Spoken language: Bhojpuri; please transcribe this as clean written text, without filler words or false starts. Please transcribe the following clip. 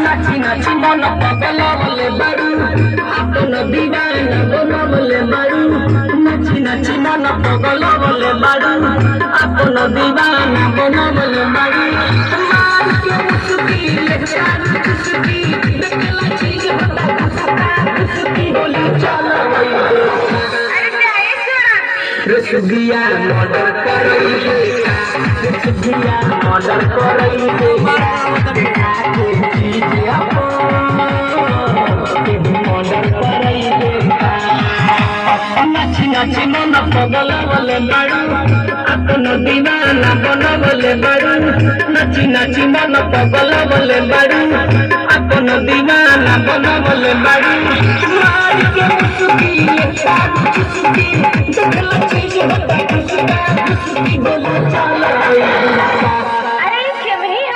নাচি নাচি মন পাগল বলে বাড়ু আপন দিবানা বনা বলে বাড়ু নাচি নাচি মন পাগল বলে বাড়ু আপন দিবানা বনা বলে বাড়ু মার কে মুস্কি লেখা মুস্কি দেখলা চीज बता मुस्की बोली चलो रसगिया मर्डर करई रसगिया मर्डर करई नाची नाची मन पगल बोले बाड़ू अपन दीवाना बन बोले बाड़ू नाची नाची मन पगल बोले बाड़ू अपन दीवाना बन बोले बाड़ू मार के मुस्की मुस्की देखला चीज बता मुस्की बोले चलो